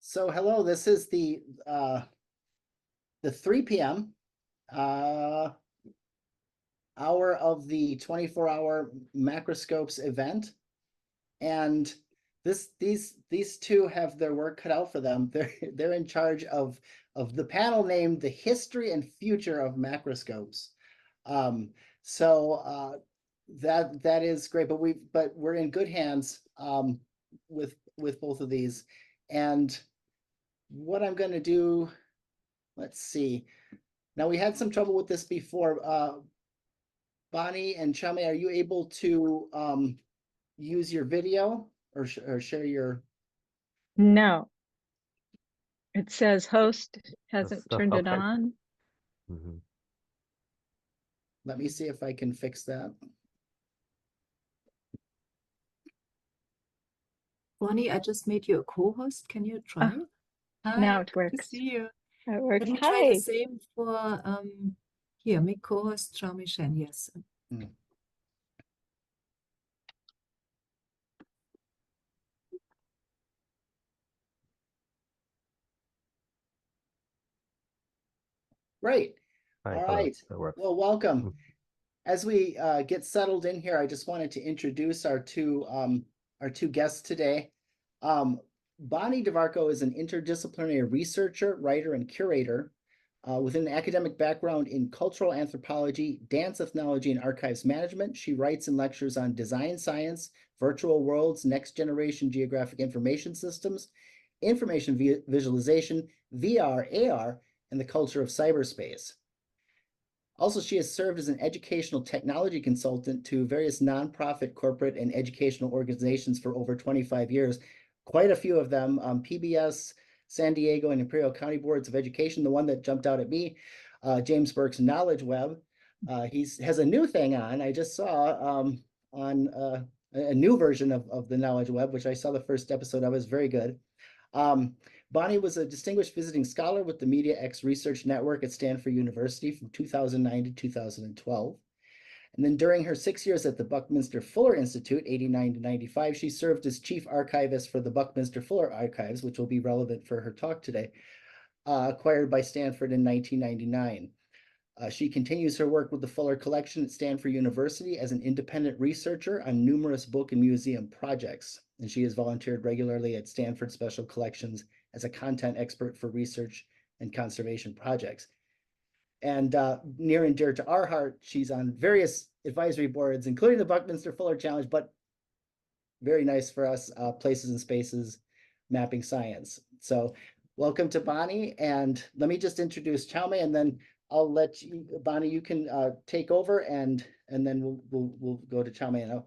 So hello, this is the 3 p.m. Hour of the 24-hour Macroscopes event, and these two have their work cut out for them. They're in charge of the panel named "The History and Future of Macroscopes." So that is great, but we're in good hands with both of these. And what I'm going to do, let's see. Now, we had some trouble with this before. Bonnie and Chaomei, are you able to use your video or share your? No. It says host hasn't turned it okay. on. Mhm. Let me see if I can fix that. Bonnie, I just made you a co-host. Can you try? Hi, Now it good to works. see you. It works. Can you try the Hi. same for here, make co-host Chaomei Chen, yes. Great. Hi, All hello, right. that works. Well, welcome. As we get settled in here, I just wanted to introduce our two guests today. Bonnie DeVarco is an interdisciplinary researcher, writer, and curator with an academic background in cultural anthropology, dance ethnology, and archives management. She writes and lectures on design science, virtual worlds, next generation geographic information systems, information visualization, VR, AR, and the culture of cyberspace. Also, she has served as an educational technology consultant to various nonprofit, corporate, and educational organizations for over 25 years. Quite a few of them, PBS, San Diego, and Imperial County Boards of Education. The one that jumped out at me, James Burke's Knowledge Web. He has a new thing on. I just saw on a new version of the Knowledge Web, which I saw the first episode of. Is very good. Bonnie was a distinguished visiting scholar with the Media X Research Network at Stanford University from 2009 to 2012. And then during her 6 years at the Buckminster Fuller Institute, 89 to 95, she served as chief archivist for the Buckminster Fuller Archives, which will be relevant for her talk today, acquired by Stanford in 1999. She continues her work with the Fuller Collection at Stanford University as an independent researcher on numerous book and museum projects. And she has volunteered regularly at Stanford Special Collections as a content expert for research and conservation projects. And near and dear to our heart, she's on various advisory boards, including the Buckminster Fuller Challenge, but very nice for us, Places and Spaces, Mapping Science. So welcome to Bonnie. And let me just introduce Chaomei, and then I'll let you, Bonnie, you can take over, and then we'll go to Chaomei now.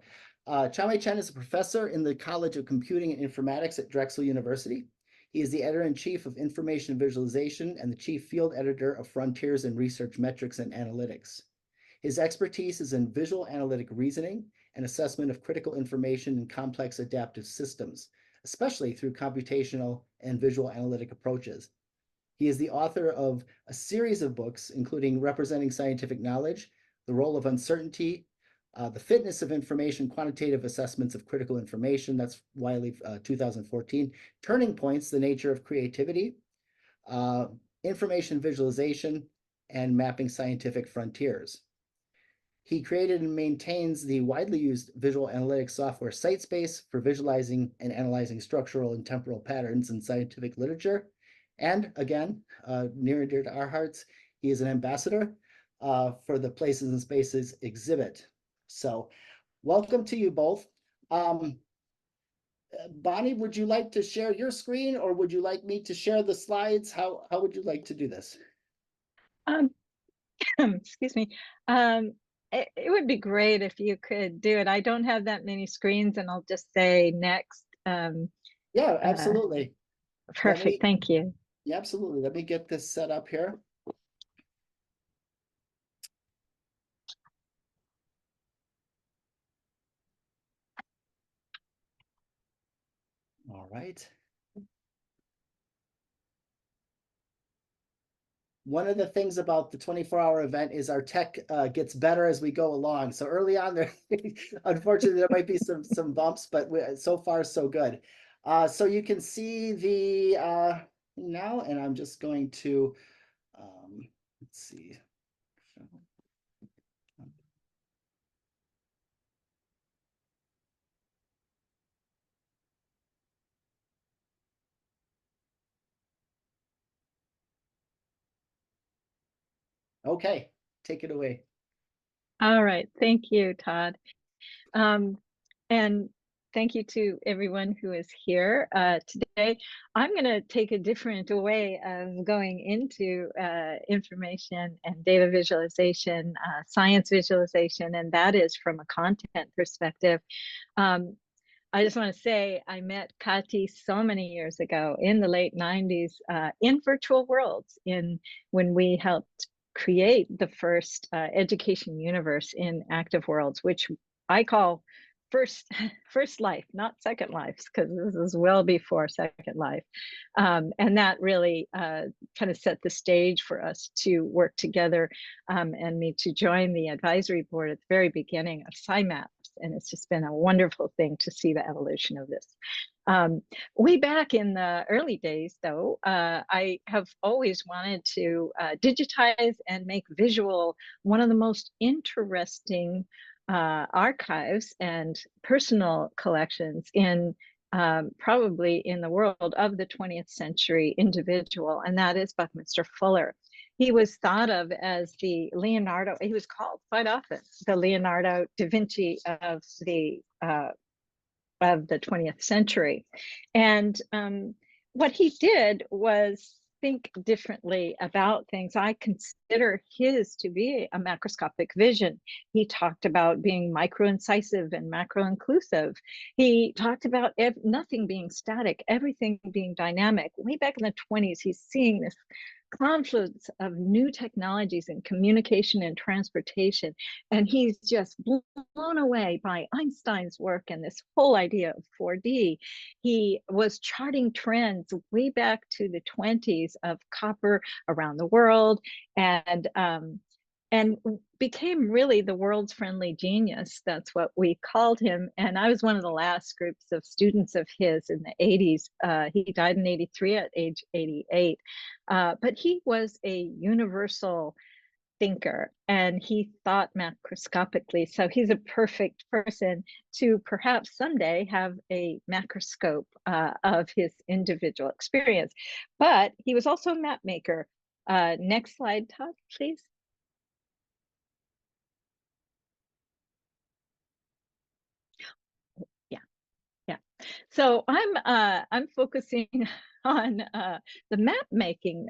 Chaomei Chen is a professor in the College of Computing and Informatics at Drexel University. He is the editor-in-chief of Information Visualization and the chief field editor of Frontiers in Research Metrics and Analytics. His expertise is in visual analytic reasoning and assessment of critical information in complex adaptive systems, especially through computational and visual analytic approaches. He is the author of a series of books, including Representing Scientific Knowledge, The Role of Uncertainty, The Fitness of Information, Quantitative Assessments of Critical Information, that's Wiley 2014, Turning Points, The Nature of Creativity, Information Visualization, and Mapping Scientific Frontiers. He created and maintains the widely used visual analytics software SiteSpace for visualizing and analyzing structural and temporal patterns in scientific literature. And again, near and dear to our hearts, he is an ambassador for the Places and Spaces exhibit. So welcome to you both. Bonnie, would you like to share your screen, or would you like me to share the slides? How would you like to do this? Excuse me. It would be great if you could do it. I don't have that many screens, and I'll just say next. Yeah, absolutely. Perfect. Thank you. Yeah, absolutely. Let me get this set up here. All right. One of the things about the 24-hour event is our tech gets better as we go along. So early on, there, unfortunately, there might be some bumps, but so far so good. So you can see the now, and I'm just going to, let's see. Okay, take it away. All right. Thank you, Todd. And thank you to everyone who is here today. I'm going to take a different way of going into information and data visualization, science visualization, and that is from a content perspective. I just want to say I met Kati so many years ago in the late 90s in virtual worlds when we helped create the first education universe in active worlds, which I call first life, not second life, because this is well before second life. And that really kind of set the stage for us to work together and me to join the advisory board at the very beginning of SciMaps. And it's just been a wonderful thing to see the evolution of this. Way back in the early days, though, I have always wanted to digitize and make visual one of the most interesting archives and personal collections in probably in the world of the 20th century individual, and that is Buckminster Fuller. He was thought of as the Leonardo, he was called quite often the Leonardo da Vinci of the 20th century. And what he did was think differently about things. I consider his to be a macroscopic vision. He talked about being micro-incisive and macro-inclusive. He talked about nothing being static, everything being dynamic. Way back in the 20s, he's seeing this confluence of new technologies in communication and transportation. And he's just blown away by Einstein's work and this whole idea of 4D. He was charting trends way back to the 20s of copper around the world, and became really the world's friendly genius. That's what we called him. And I was one of the last groups of students of his in the 80s. He died in 83 at age 88. But he was a universal thinker and he thought macroscopically. So he's a perfect person to perhaps someday have a macroscope of his individual experience. But he was also a map maker. Next slide, Todd, please. Yeah. So I'm focusing on the map making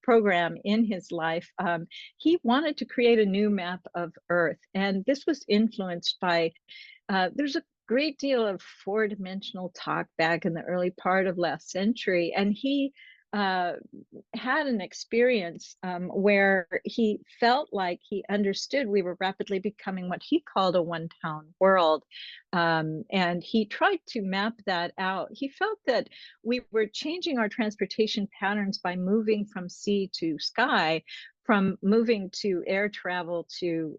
program in his life. He wanted to create a new map of Earth, and this was influenced by there's a great deal of four-dimensional talk back in the early part of last century, and he had an experience where he felt like he understood we were rapidly becoming what he called a one-town world. And he tried to map that out. He felt that we were changing our transportation patterns by moving from sea to sky, from moving to air travel to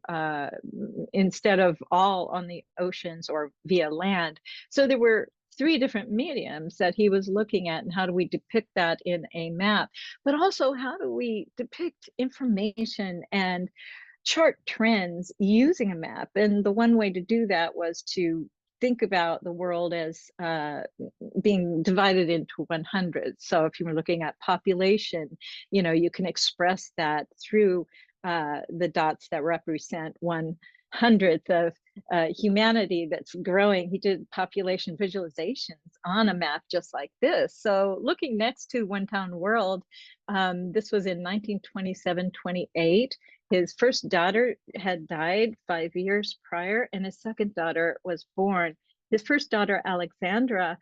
instead of all on the oceans or via land. So there were three different mediums that he was looking at, and how do we depict that in a map, but also how do we depict information and chart trends using a map. And the one way to do that was to think about the world as being divided into 100. So if you were looking at population, you can express that through the dots that represent 1/100th of humanity that's growing. He did population visualizations on a map just like this. So looking next to One Town World, this was in 1927-28. His first daughter had died 5 years prior, and his second daughter was born. His first daughter, Alexandra,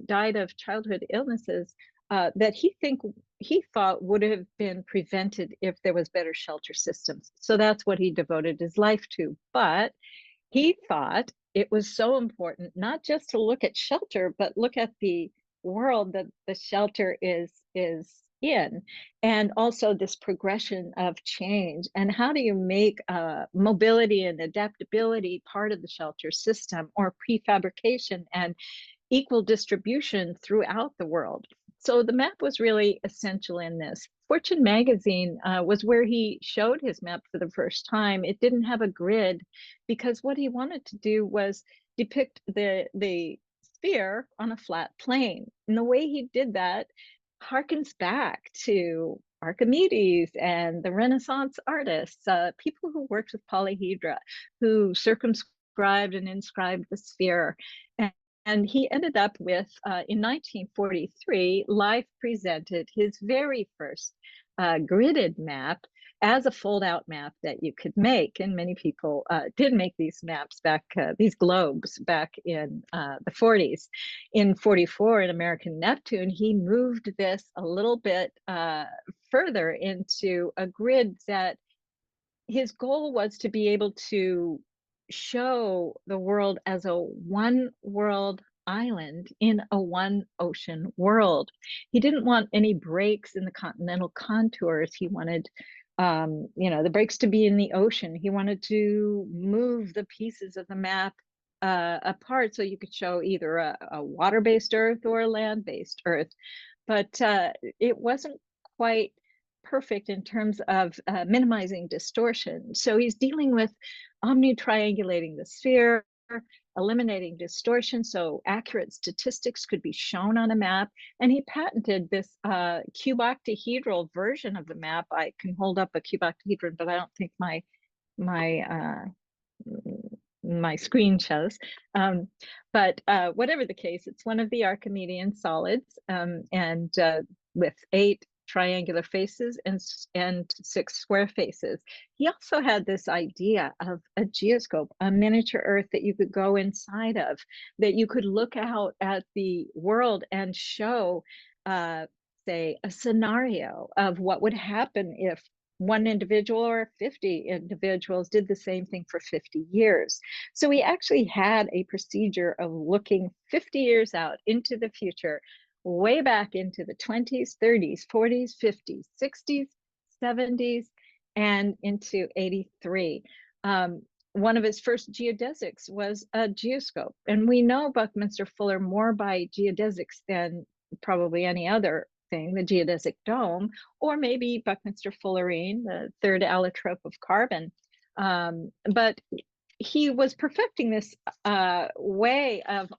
died of childhood illnesses that he thought would have been prevented if there was better shelter systems. So that's what he devoted his life to. But he thought it was so important not just to look at shelter, but look at the world that the shelter is in, and also this progression of change. And how do you make mobility and adaptability part of the shelter system, or prefabrication? And equal distribution throughout the world. So the map was really essential in this. Fortune magazine was where he showed his map for the first time. It didn't have a grid because what he wanted to do was depict the sphere on a flat plane. And the way he did that harkens back to Archimedes and the Renaissance artists, people who worked with polyhedra, who circumscribed and inscribed the sphere. And he ended up with, in 1943, Life presented his very first gridded map as a fold-out map that you could make. And many people did make these maps back, these globes back in the 40s. In 44, in American Neptune, he moved this a little bit further into a grid that his goal was to be able to show the world as a one world island in a one ocean world. He didn't want any breaks in the continental contours. He wanted, the breaks to be in the ocean. He wanted to move the pieces of the map apart so you could show either a water-based Earth or a land-based Earth. But it wasn't quite perfect in terms of minimizing distortion. So he's dealing with omnitriangulating the sphere, eliminating distortion so accurate statistics could be shown on a map. And he patented this cuboctahedral version of the map. I can hold up a cuboctahedron, but I don't think my screen shows. But whatever the case, it's one of the Archimedean solids, and with 8 triangular faces and 6 square faces. He also had this idea of a geoscope, a miniature Earth that you could go inside of, that you could look out at the world and show, say, a scenario of what would happen if one individual or 50 individuals did the same thing for 50 years. So we actually had a procedure of looking 50 years out into the future, way back into the 20s, 30s, 40s, 50s, 60s, 70s, and into 83. One of his first geodesics was a geoscope. And we know Buckminster Fuller more by geodesics than probably any other thing, the geodesic dome, or maybe Buckminster Fullerene, the third allotrope of carbon. But he was perfecting this way of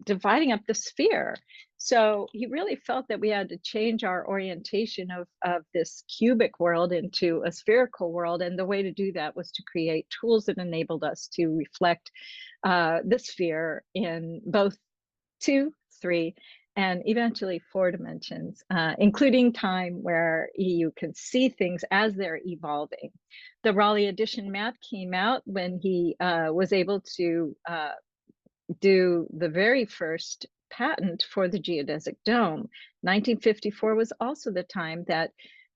dividing up the sphere. So he really felt that we had to change our orientation of this cubic world into a spherical world. And the way to do that was to create tools that enabled us to reflect the sphere in both 2, 3, and eventually 4 dimensions, including time, where you can see things as they're evolving. The Raleigh edition map came out when he was able to do the very first patent for the geodesic dome. 1954 was also the time that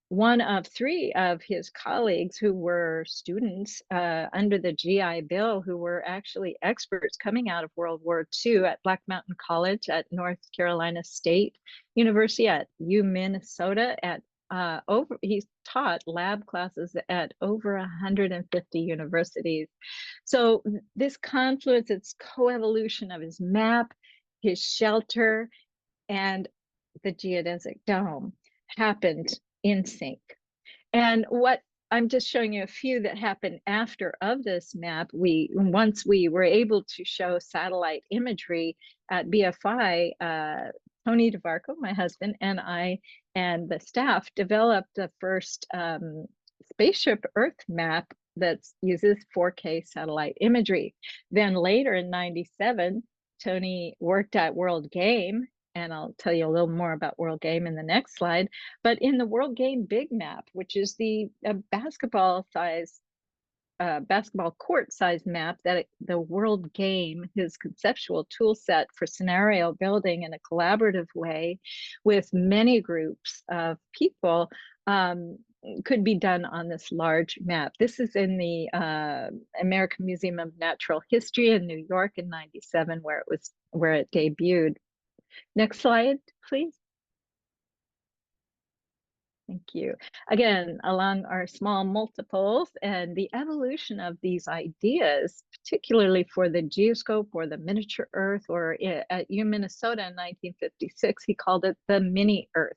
one of 3 of his colleagues who were students under the GI Bill, who were actually experts coming out of World War II at Black Mountain College, at North Carolina State University, at Minnesota, at he taught lab classes at over 150 universities. So this confluence, it's coevolution of his map, his shelter, and the geodesic dome happened in sync. And what I'm just showing you a few that happened after of this map. Once we were able to show satellite imagery at BFI, Tony DeVarco, my husband, and I and the staff developed the first spaceship Earth map that uses 4K satellite imagery. Then later in '97, Tony worked at World Game, and I'll tell you a little more about World Game in the next slide. But in the World Game Big Map, which is the basketball court size map that the World Game, his conceptual tool set for scenario building in a collaborative way with many groups of people, could be done on this large map. This is in the American Museum of Natural History in New York in '97, where it debuted. Next slide, please. Thank you. Again, along our small multiples and the evolution of these ideas, particularly for the geoscope or the miniature Earth, or at U Minnesota in 1956, he called it the mini Earth,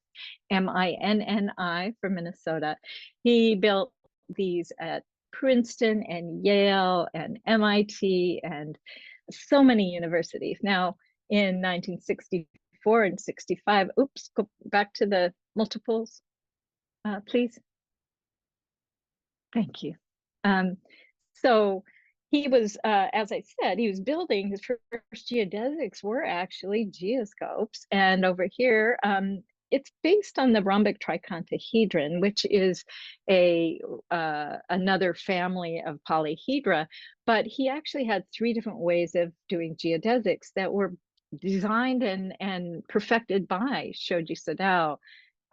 MINNI for Minnesota. He built these at Princeton and Yale and MIT and so many universities. Now, in 1964 and 65, oops, go back to the multiples. Please. Thank you. So he was, as I said, he was building his first geodesics were actually geoscopes. And over here, it's based on the rhombic tricontahedron, which is another family of polyhedra. But he actually had 3 different ways of doing geodesics that were designed and perfected by Shoji Sadao,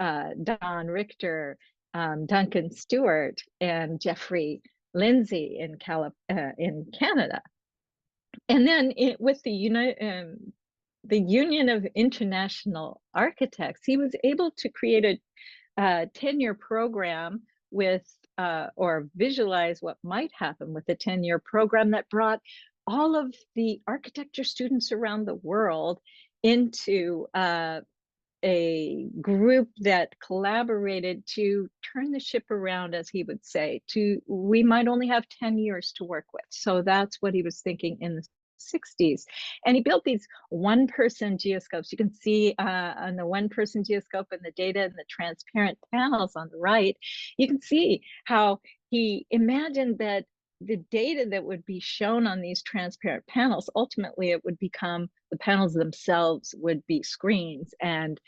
Don Richter, Duncan Stewart, and Jeffrey Lindsay in Canada. And then with the Union of International Architects, he was able to create a 10-year program with, or visualize what might happen with a 10-year program that brought all of the architecture students around the world into a group that collaborated to turn the ship around, as he would say, we might only have 10 years to work with. So that's what he was thinking in the 60s. And he built these one-person geoscopes. You can see on the one-person geoscope and the data and the transparent panels on the right, you can see how he imagined that the data that would be shown on these transparent panels, ultimately it would become, the panels themselves would be screens and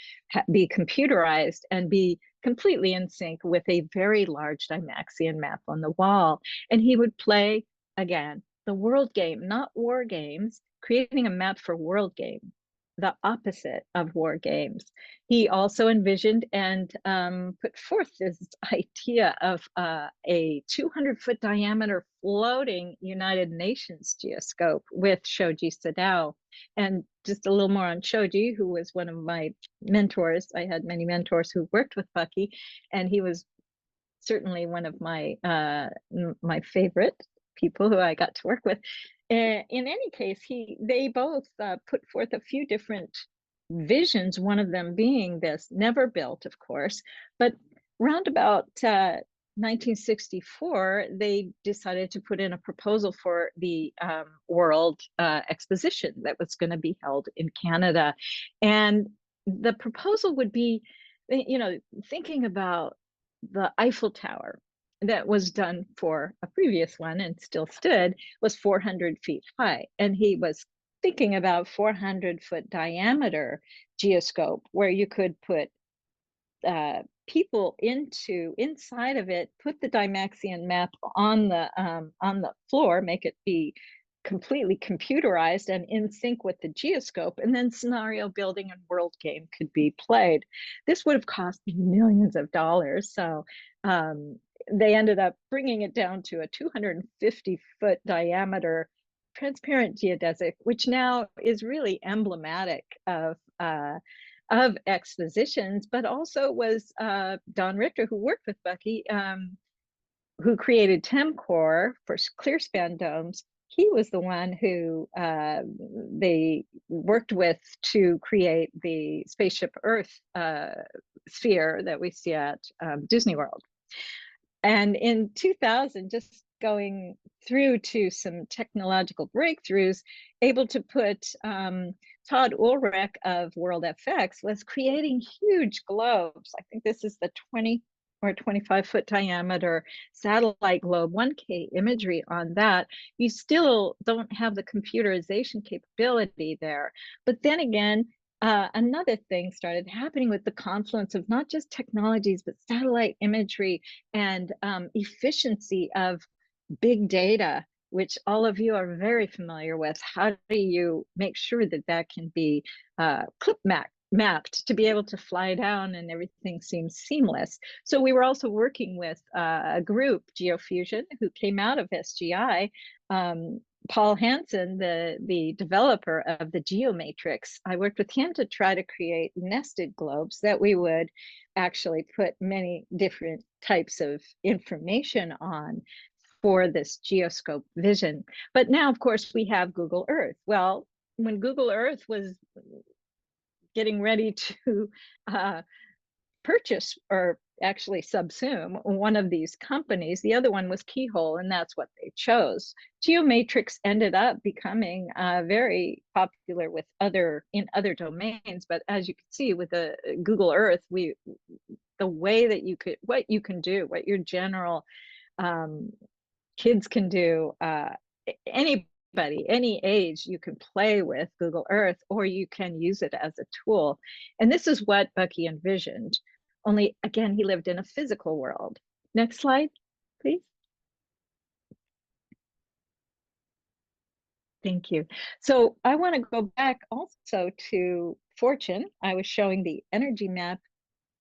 be computerized and be completely in sync with a very large Dymaxion map on the wall. And he would play, again, the world game, not war games, creating a map for world game, the opposite of war games. He also envisioned and put forth this idea of a 200-foot diameter floating United Nations geoscope with Shoji Sadao. And just a little more on Shoji, who was one of my mentors. I had many mentors who worked with Bucky, and he was certainly one of my my favorite people who I got to work with. In any case, they both put forth a few different visions, one of them being this, never built, of course, but round about 1964, they decided to put in a proposal for the World Exposition that was going to be held in Canada. And the proposal would be, thinking about the Eiffel Tower that was done for a previous one and still stood, was 400 feet high. And he was thinking about 400-foot diameter geoscope where you could put people inside of it, put the Dymaxion map on the floor, make it be completely computerized and in sync with the geoscope, and then scenario building and world game could be played. This would have cost millions of dollars. So they ended up bringing it down to a 250-foot diameter transparent geodesic, which now is really emblematic of expositions, but also was Don Richter, who worked with Bucky, who created TEMCOR for clear span domes. He was the one who they worked with to create the Spaceship Earth sphere that we see at Disney World. And in 2000, just going through to some technological breakthroughs, able to put Todd Ulrich of World FX was creating huge globes. I think this is the 20 or 25-foot diameter satellite globe, 1K imagery on that. You still don't have the computerization capability there. But then again, another thing started happening with the confluence of not just technologies, but satellite imagery and efficiency of big data, which all of you are very familiar with. How do you make sure that that can be clip mapped to be able to fly down and everything seems seamless? So we were also working with a group, GeoFusion, who came out of SGI, Paul Hansen, the developer of the geomatrix, I worked with him to try to create nested globes that we would actually put many different types of information on for this geoscope vision. But now, of course, we have Google Earth. Well, when Google Earth was getting ready to purchase or actually subsume one of these companies, the other one was Keyhole, and that's what they chose. Geomatrix ended up becoming very popular with in other domains, but as you can see with the Google Earth, the way that what you can do, what your general kids can do, anybody, any age, you can play with Google Earth, or you can use it as a tool. And this is what Bucky envisioned. Only, again, he lived in a physical world. Next slide, please. Thank you. So I want to go back also to Fortune. I was showing the energy map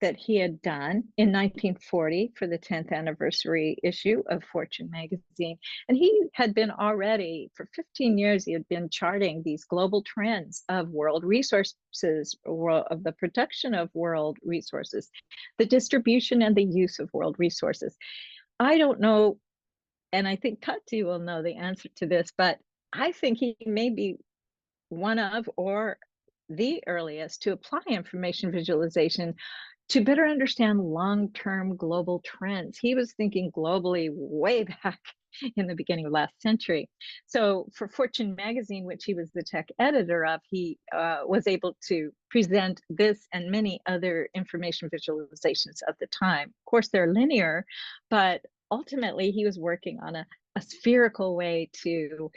that he had done in 1940 for the 10th anniversary issue of Fortune magazine. And he had been already, for 15 years, he had been charting these global trends of world resources, of the production of world resources, the distribution and the use of world resources. I don't know, and I think Tati will know the answer to this, but I think he may be one of, or the earliest to apply information visualization to better understand long-term global trends. He was thinking globally way back in the beginning of last century. So for Fortune magazine, which he was the tech editor of, he was able to present this and many other information visualizations of the time. Of course, they're linear, but ultimately he was working on a spherical way to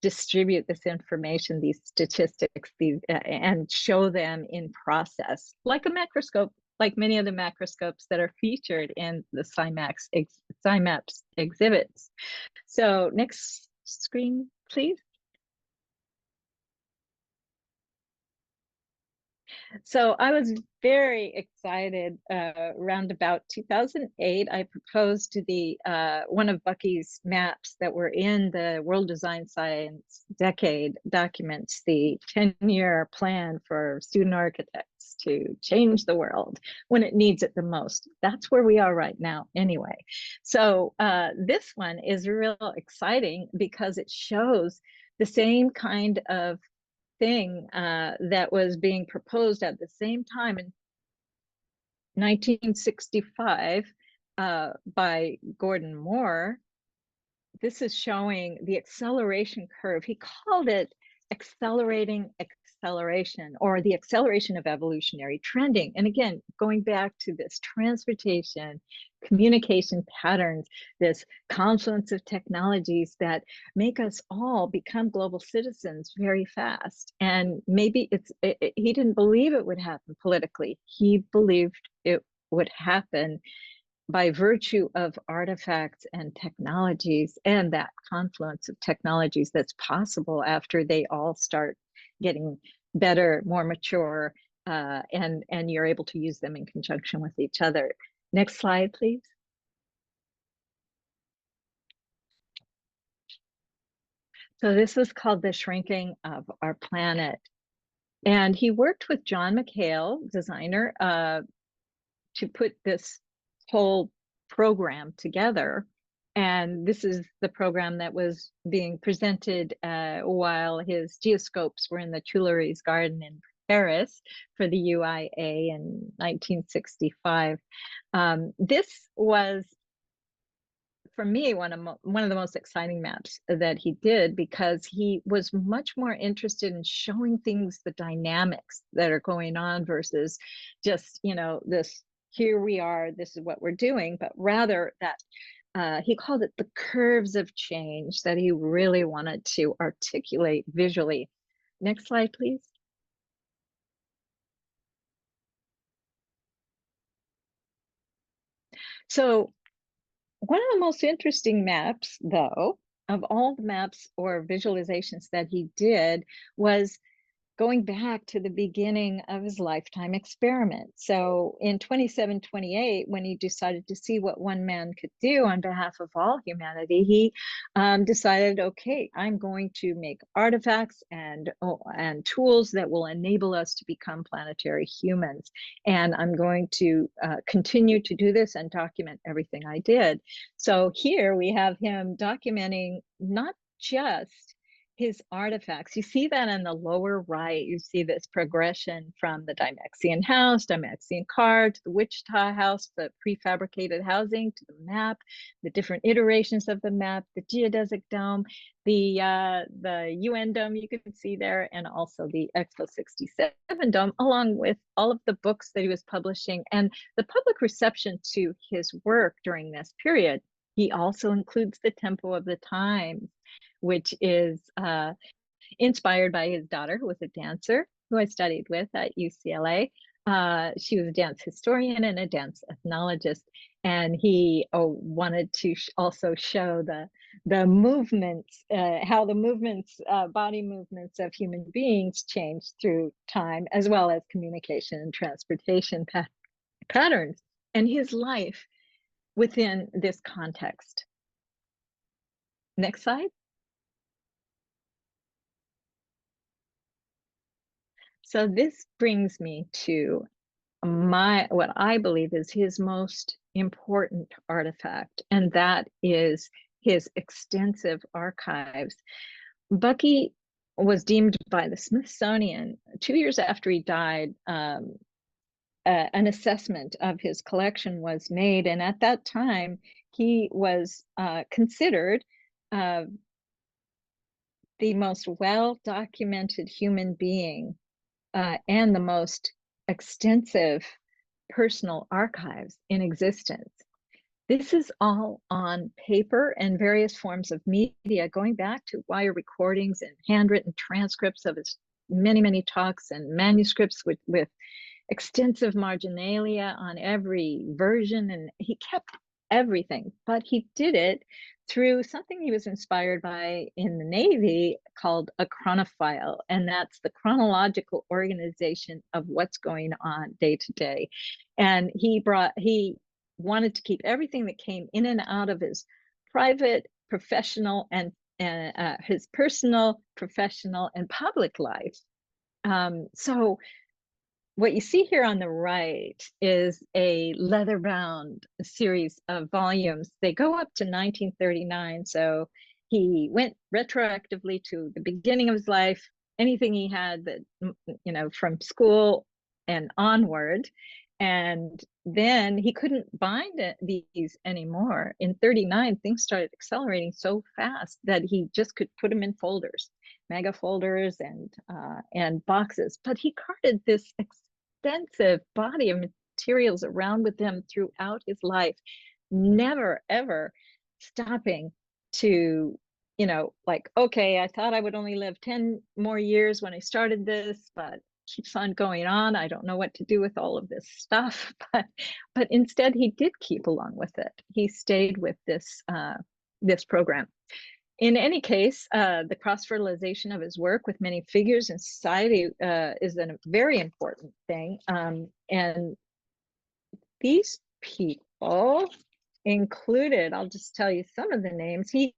distribute this information, these statistics, and show them in process, like a macroscope, like many of the macroscopes that are featured in the CIMAPS exhibits. So next screen, please. So I was very excited around about 2008. I proposed to the one of Bucky's maps that were in the World Design Science Decade documents, the 10-year plan for student architects to change the world when it needs it the most. That's where we are right now anyway. So this one is real exciting because it shows the same kind of thing that was being proposed at the same time in 1965 by Gordon Moore. This is showing the acceleration curve. He called it accelerating acceleration, or the acceleration of evolutionary trending. And again, going back to this transportation, communication patterns, this confluence of technologies that make us all become global citizens very fast. And maybe he didn't believe it would happen politically. He believed it would happen by virtue of artifacts and technologies, and that confluence of technologies that's possible after they all start getting better, more mature, and you're able to use them in conjunction with each other. Next slide, please. So this is called The Shrinking of Our Planet. And he worked with John McHale, designer, to put this whole program together. And this is the program that was being presented while his geoscopes were in the Tuileries Garden in Paris for the UIA in 1965. This was, for me, one of the most exciting maps that he did, because he was much more interested in showing things, the dynamics that are going on, versus just, this, here we are, this is what we're doing, but rather that he called it the curves of change that he really wanted to articulate visually. Next slide, please. So one of the most interesting maps, though, of all the maps or visualizations that he did, was going back to the beginning of his lifetime experiment. So in 2728, when he decided to see what one man could do on behalf of all humanity, he decided, okay, I'm going to make artifacts and tools that will enable us to become planetary humans. And I'm going to continue to do this and document everything I did. So here we have him documenting not just his artifacts. You see that in the lower right. You see this progression from the Dymaxion house, Dymaxion car, to the Wichita house, the prefabricated housing, to the map, the different iterations of the map, the geodesic dome, the UN dome you can see there, and also the Expo 67 dome, along with all of the books that he was publishing and the public reception to his work during this period. He also includes the Tempo of the Times, which is inspired by his daughter, who was a dancer, who I studied with at UCLA. She was a dance historian and a dance ethnologist, and he wanted to also show the movements, how the movements, body movements of human beings changed through time, as well as communication and transportation patterns, and his life within this context. Next slide. So this brings me to what I believe is his most important artifact, and that is his extensive archives. Bucky was deemed by the Smithsonian 2 years after he died. An assessment of his collection was made, and at that time he was considered the most well-documented human being and the most extensive personal archives in existence. This is all on paper and various forms of media, going back to wire recordings and handwritten transcripts of his many talks and manuscripts with extensive marginalia on every version, and he kept everything, but he did it through something he was inspired by in the Navy called a chronophile, and that's the chronological organization of what's going on day to day. And he wanted to keep everything that came in and out of his private, professional, and his personal, professional, and public life. So what you see here on the right is a leather-bound series of volumes. They go up to 1939, so he went retroactively to the beginning of his life, anything he had that, you know, from school and onward. And then he couldn't bind these anymore. In 39, things started accelerating so fast that he just could put them in folders, mega folders and boxes. But he carted this extensive body of materials around with him throughout his life, never ever stopping to, you know, like, okay, I thought I would only live 10 more years when I started this, but keeps on going on. I don't know what to do with all of this stuff, but instead he did keep along with it. He stayed with this this program. In any case, the cross-fertilization of his work with many figures in society is a very important thing. And these people included, I'll just tell you some of the names. He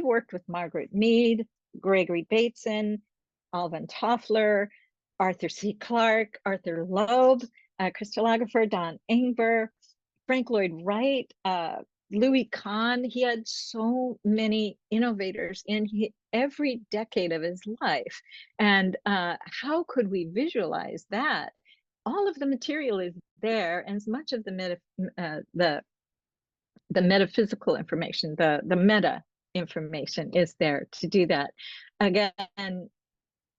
worked with Margaret Mead, Gregory Bateson, Alvin Toffler, Arthur C. Clarke, Arthur Loeb, crystallographer Don Engber, Frank Lloyd Wright, Louis Kahn. He had so many innovators in every decade of his life. And how could we visualize that? All of the material is there, and as much of the metaphysical information, the meta information is there to do that. Again,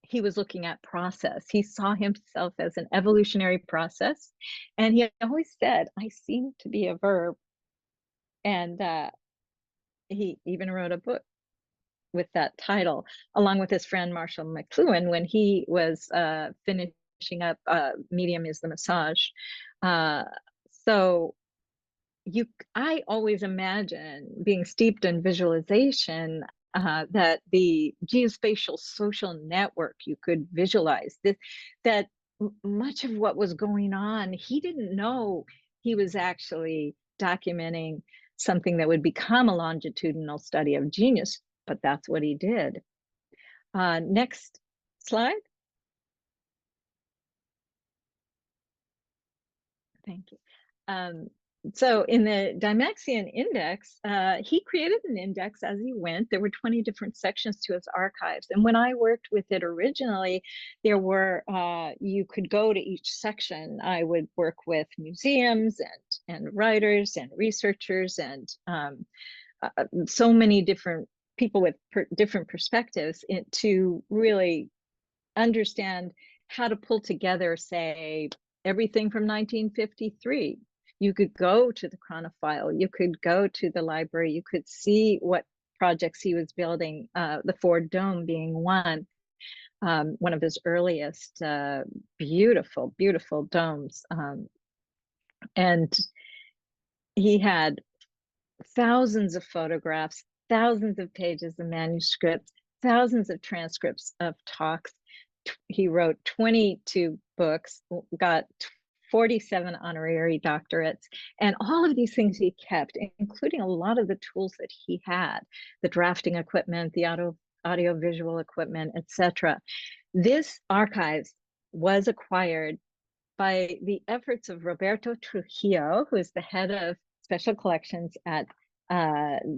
he was looking at process. He saw himself as an evolutionary process, and he always said, I seem to be a verb. And he even wrote a book with that title, along with his friend Marshall McLuhan, when he was finishing up Medium is the Massage. So I always imagine being steeped in visualization that the geospatial social network, you could visualize this, that much of what was going on, he didn't know he was actually documenting something that would become a longitudinal study of genius, but that's what he did. Next slide. Thank you. So in the Dymaxion index, he created an index as he went. There were 20 different sections to his archives. And when I worked with it originally, there were, you could go to each section. I would work with museums and writers and researchers and so many different people with different perspectives to really understand how to pull together, say, everything from 1953. You could go to the chronophile, you could go to the library, you could see what projects he was building, the Ford Dome being one of his earliest beautiful, beautiful domes. And he had thousands of photographs, thousands of pages of manuscripts, thousands of transcripts of talks. He wrote 22 books, got 47 honorary doctorates, and all of these things he kept, including a lot of the tools that he had, the drafting equipment, the audio-visual equipment, etc. This archives was acquired by the efforts of Roberto Trujillo, who is the head of special collections at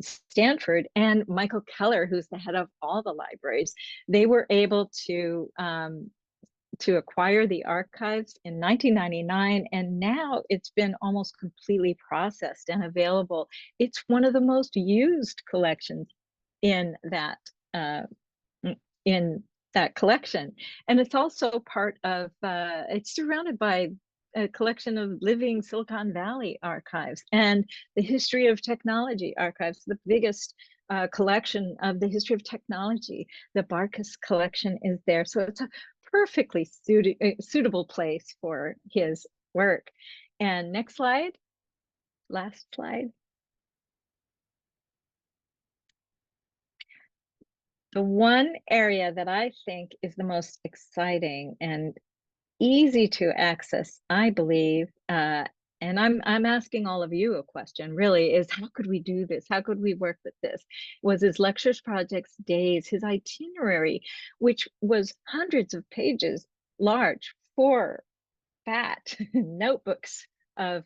Stanford, and Michael Keller, who's the head of all the libraries. They were able to acquire the archives in 1999, and now it's been almost completely processed and available. It's one of the most used collections in that collection, and it's also part of. It's surrounded by a collection of living Silicon Valley archives and the history of technology archives, the biggest collection of the history of technology. The Barkas collection is there. So it's a perfectly suitable place for his work. And next slide, last slide. The one area that I think is the most exciting and easy to access, I believe, and I'm asking all of you a question, really, is how could we do this? How could we work with this? Was his lectures, projects, days, his itinerary, which was hundreds of pages large, 4 fat notebooks of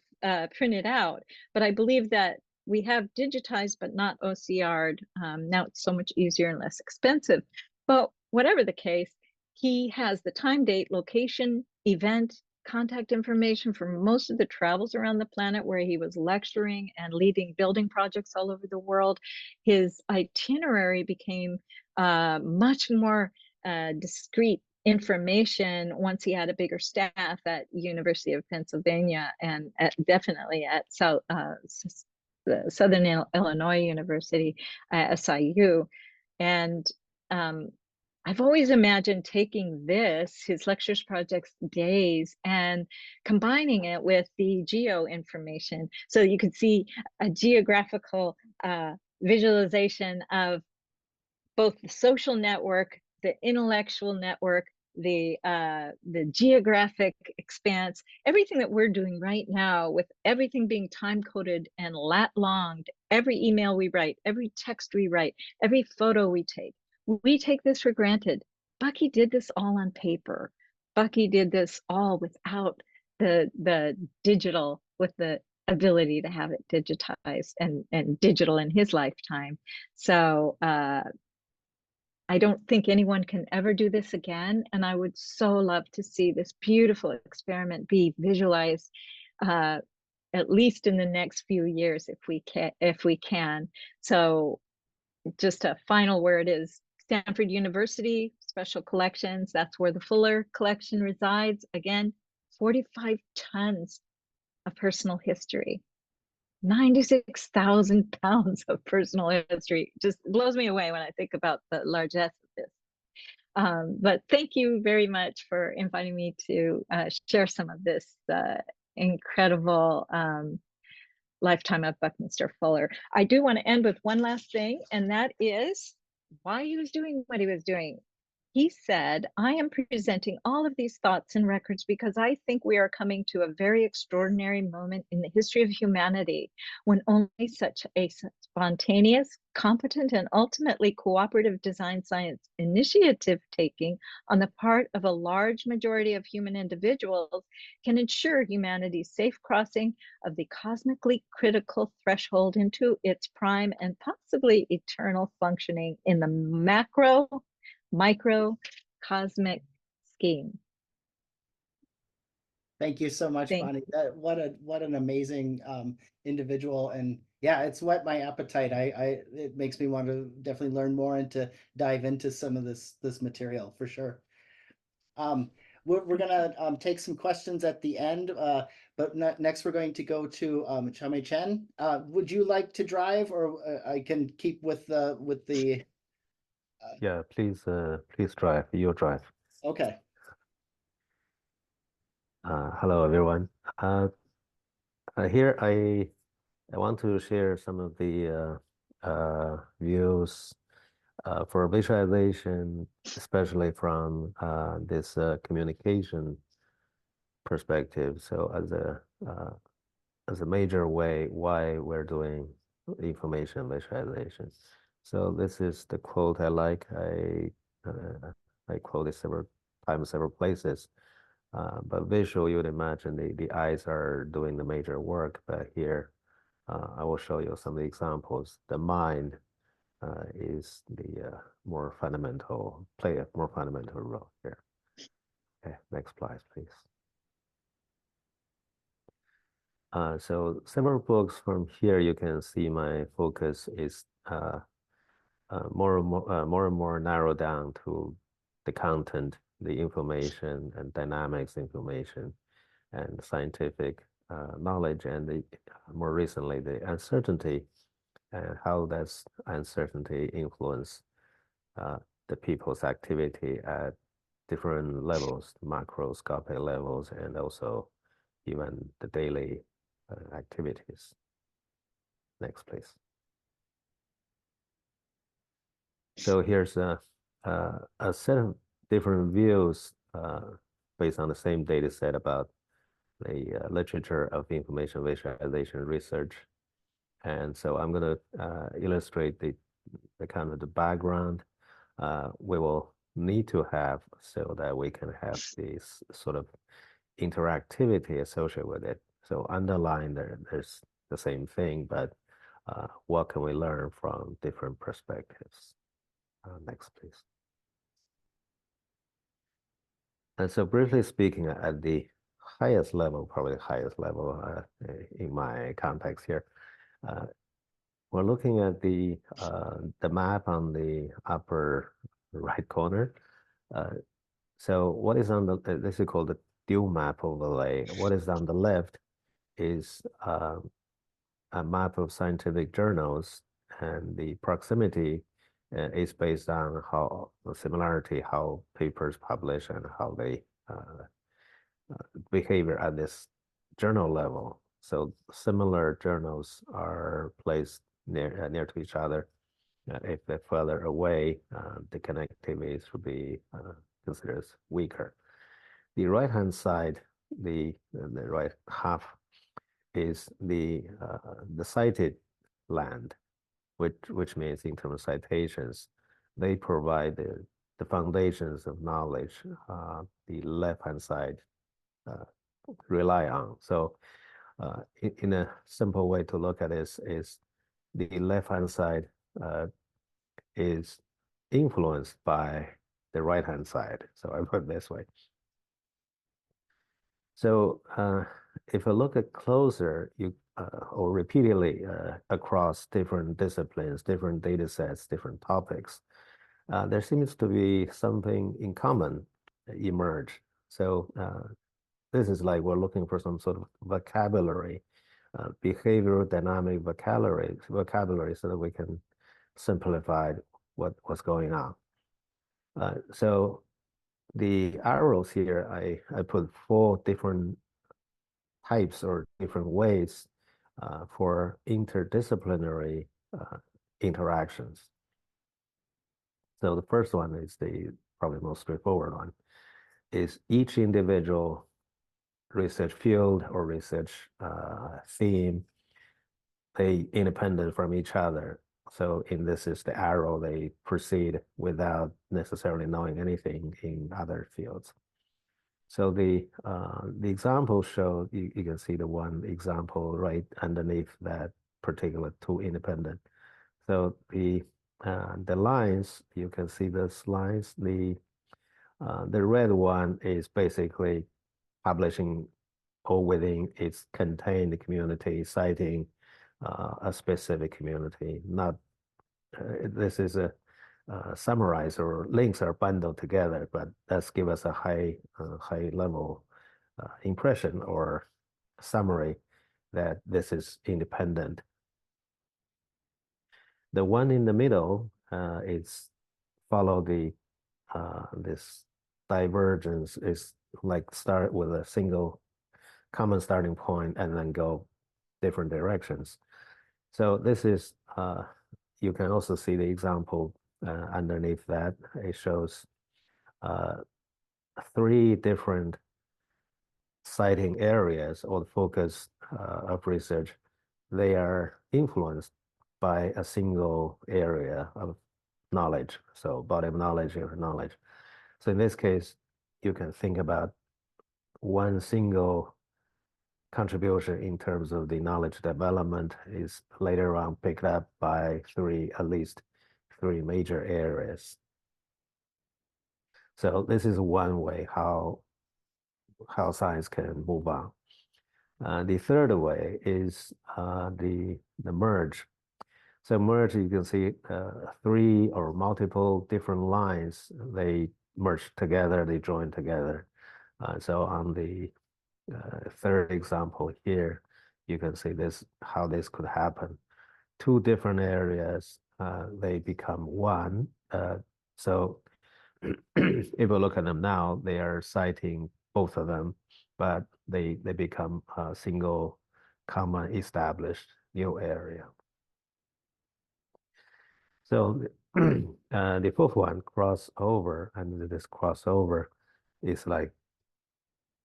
printed out. But I believe that we have digitized but not OCR'd. Now it's so much easier and less expensive. But whatever the case, he has the time, date, location, event, contact information for most of the travels around the planet where he was lecturing and leading building projects all over the world. His itinerary became much more discrete information once he had a bigger staff at University of Pennsylvania and definitely at Southern Illinois University, SIU. And I've always imagined taking his lectures, projects, days, and combining it with the geo information. So you could see a geographical visualization of both the social network, the intellectual network, the geographic expanse, everything that we're doing right now, with everything being time-coded and lat-longed, every email we write, every text we write, every photo we take this for granted. Bucky did this all on paper. Bucky did this all without the digital, with the ability to have it digitized and digital in his lifetime. So I don't think anyone can ever do this again. And I would so love to see this beautiful experiment be visualized at least in the next few years, if we can. So just a final word is Stanford University, Special Collections. That's where the Fuller collection resides. Again, 45 tons of personal history. 96,000 pounds of personal history. Just blows me away when I think about the largesse of this. But thank you very much for inviting me to share some of this incredible lifetime of Buckminster Fuller. I do want to end with one last thing, and that is why he was doing what he was doing. He said, I am presenting all of these thoughts and records because I think we are coming to a very extraordinary moment in the history of humanity when only such a spontaneous, competent, and ultimately cooperative design science initiative taking on the part of a large majority of human individuals can ensure humanity's safe crossing of the cosmically critical threshold into its prime and possibly eternal functioning in the macro, micro, cosmic scheme. Thank you so much, Thank Bonnie. What an amazing individual, and yeah, it's whet my appetite. It makes me want to definitely learn more and to dive into some of this material for sure. We're gonna take some questions at the end, but next we're going to go to Chaomei Chen. Would you like to drive, or I can keep with the Yeah, please drive. You drive. okay. Hello, everyone. Here I want to share some of the views for visualization, especially from this communication perspective. So as a major way why we're doing information visualization. So this is the quote I like. I quote it several times, several places. But visual, you would imagine the eyes are doing the major work, but here I will show you some of the examples. The mind is the play a more fundamental role here. Okay, next slide, please. So several books from here, you can see my focus is more and more narrowed down to the content, the information and dynamics information and scientific knowledge, and more recently the uncertainty and how does uncertainty influence the people's activity at different levels, macroscopic levels, and also even the daily activities. Next, please. So here's a set of different views based on the same data set about the literature of information visualization research. And so I'm going to illustrate the kind of the background we will need to have so that we can have this sort of interactivity associated with it. So underlying there's the same thing, but what can we learn from different perspectives? Next, please. And so briefly speaking, at the highest level, probably the highest level in my context here, we're looking at the map on the upper right corner. So what is on this is called the dual map overlay. What is on the left is a map of scientific journals, and the proximity is based on how the similarity, how papers publish and how they behavior at this journal level. So similar journals are placed near to each other. If they're further away, the connectivity should be considered weaker. The right-hand side, the right half, is the cited land, which means in terms of citations, they provide the foundations of knowledge. The left-hand side rely on. So in a simple way to look at this is the left-hand side is influenced by the right-hand side. So I put it this way. So if you look at closer, or repeatedly across different disciplines, different data sets, different topics, there seems to be something in common emerge. So this is like we're looking for some sort of vocabulary, behavioral dynamic vocabulary, so that we can simplify what's going on. So the arrows here, I put 4 different types or different ways for interdisciplinary interactions. So the first one is the probably most straightforward one, is each individual research field or research theme, they independent from each other. So in this is the arrow, they proceed without necessarily knowing anything in other fields. So the example show, you can see the one example right underneath that particular two independent. So the lines, you can see those lines. The red one is basically publishing or within its contained community, citing a specific community. Not this is a summarize or links are bundled together, but that's give us a high level impression or summary that this is independent. The one in the middle is follow the this divergence, is like start with a single common starting point and then go different directions. So this is you can also see the example underneath that. It shows 3 different citing areas or the focus of research. They are influenced by a single area of knowledge. So body of knowledge or knowledge. So in this case, you can think about one single contribution in terms of the knowledge development is later on picked up by at least three major areas. So this is one way how science can move on. The third way is the merge. So merge, you can see 3 or multiple different lines, they merge together, they join together. So on the third example here, you can see this, how this could happen. 2 different areas, they become one. So if we look at them now, they are citing both of them, but they become a single common established new area. So the fourth one, crossover, and this crossover is like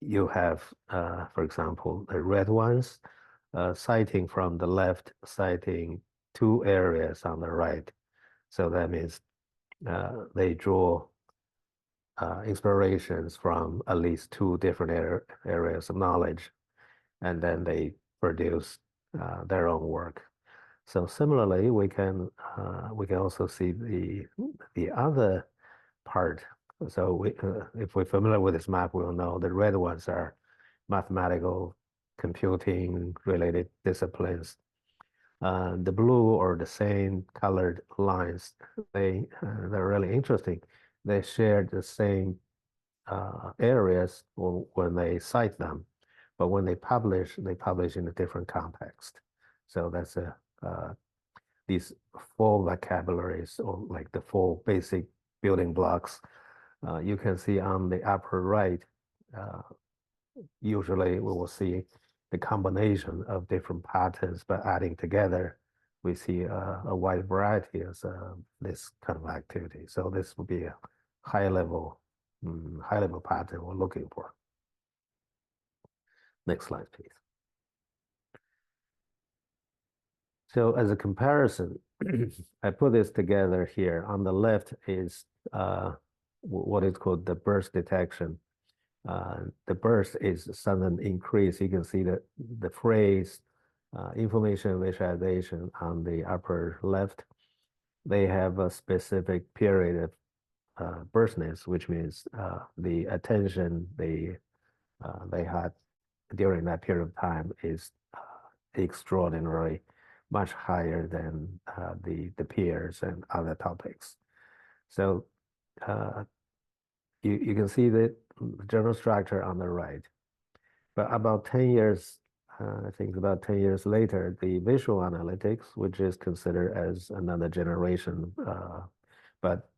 you have, for example, the red ones citing from the left, citing 2 areas on the right. So that means they draw inspirations from at least 2 different areas of knowledge, and then they produce their own work. So similarly, we can also see the other part. So if we're familiar with this map, we'll know the red ones are mathematical, computing related disciplines. The blue or the same colored lines, they're really interesting. They share the same areas when they cite them, but when they publish in a different context. So that's these 4 vocabularies, or like the 4 basic building blocks. You can see on the upper right, usually we will see the combination of different patterns, but adding together, we see a wide variety of this kind of activity. So this would be a high level pattern we're looking for. Next slide, please. So as a comparison, I put this together here. On the left is what is called the burst detection. The burst is sudden increase. You can see that the phrase information visualization on the upper left. They have a specific period of burstness, which means the attention they had during that period of time is extraordinarily much higher than the peers and other topics. So you can see the general structure on the right. But about 10 years, I think about 10 years later, the visual analytics, which is considered as another generation, but